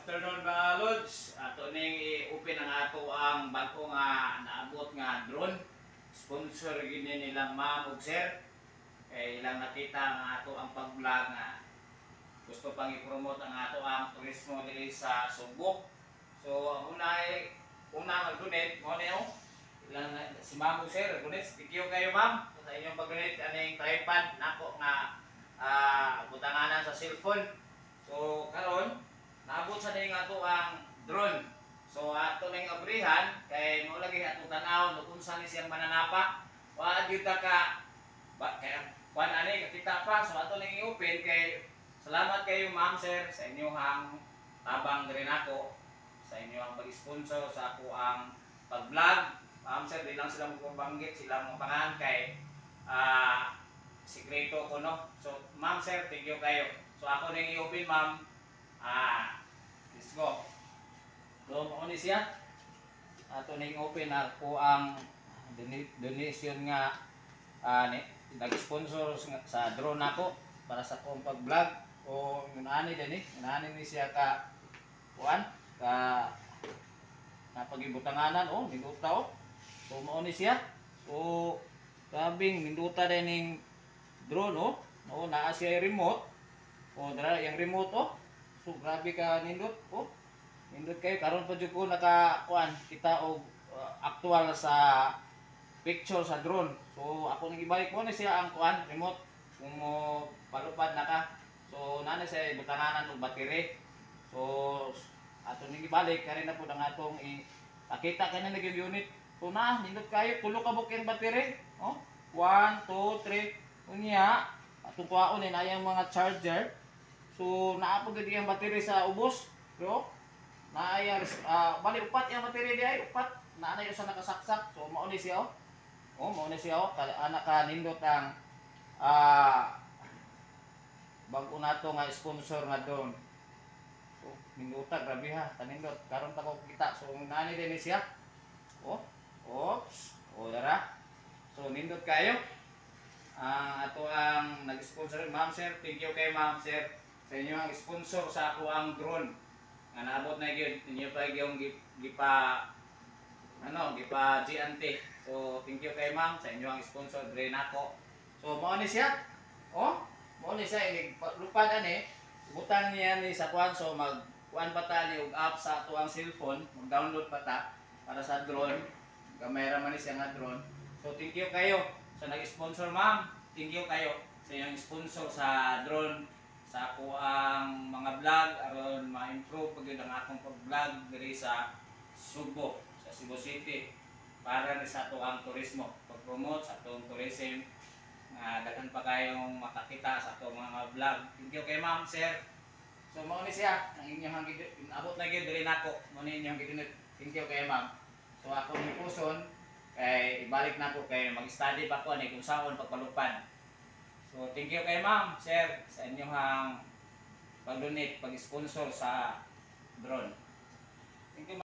afternoon mga lods. Ato ning i-open ang ato ang bago nga naabot nga drone. Sponsor gini nilang ma'am ug sir. Kay ilang nakita ang ato ang pag-vlog nga gusto pang i-promote ang ato ang turismo diri sa Subo. So ang una mag-donate mo niyo. Ilang si ma'am ug sir, donate. Thank you kayo ma'am sa inyong pag-donate aning tripod nako nga butanganan sa cellphone. So karon naabot sa ning ato ang drone. So ato ning abrihan kay mo lagi ato tan-aw kung unsa ni siyang mananapa. Wa gyud ta ka kay kuan ani kakita pa. So ato ning i-open kay salamat kayo ma'am sir sa inyong tabang diri nako sa inyong pag-sponsor sa ako ang pag-vlog. Ma'am sir, di lang sila magpabanggit sila mga pangalan kay sikreto ko no. So ma'am sir, thank you kayo. So ako ning i-open ma'am. Let's go. So, ano siya? Ato ning open ako ang donation nga nag-sponsor sa drone ako para sa akong pag-vlog. O ngunani din ni siya ka kuan ka napagibutanganan minuta So mao ni siya. So grabing minuta din ning drone naa siya remote. Dara yung remote So grabe ka nindot nindot kayo karon pa jud ko naka-kuan kita og actual sa picture sa drone. So ako nang ibalik mo ni siya ang kuan remote kung mo palupad na ka. So nana siya butanganan og battery. So ato ning ibalik kani na pud ang atong nakita kani nag unit. So na nindot kayo tulo ka bukin battery. 1 2 3 unya atong kuhaon ni nayang mga charger. So naapod gid ang battery sa ubos. Bro, naaya bali upat yung battery di ay upat. Naa na sa nakasaksak. So mao ni siya mao ni siya anak ka nindot ang bago nato nga sponsor nga doon. So minuta grabe ha kanindot karon ta ko kita. So nani din ni siya. Oops. Dara. So nindot kayo. Ato ang nag-sponsor ma'am sir. Thank you kay ma'am sir sa inyo ang sponsor sa ako ang drone. Nga naabot na gyud inyo pa gyud gipa GNT. So thank you kay ma'am sa inyo ang sponsor diri nako. So mao ni siya. Mao ni siya lupad ani. Butang niya ni sa kuan so kuan pa ta ni og app sa ato ang cellphone, mag-download pa ta para sa drone. Kamera man ni siya nga drone. So thank you kayo sa nag-sponsor ma'am. Thank you kayo sa iyong sponsor sa drone sa ako ang mga vlog aron ma-improve pagid ang akong pag-vlog diri sa Subo, sa Cebu City para ni sa ato ang turismo, pag-promote sa atong tourism nga daghan pa kayong makakita sa ato mga vlog. Thank you kay ma'am sir. So mao ni siya ang inyong abot na gyud diri nako. Mao ni inyong gidinit. Thank you kay ma'am. So ako ni puson kay ibalik nako kay mag-study pa ko ani kung saon pagpalupad. So thank you kay ma'am, sir, sa inyong pag-donate, pag-sponsor sa drone. Thank you.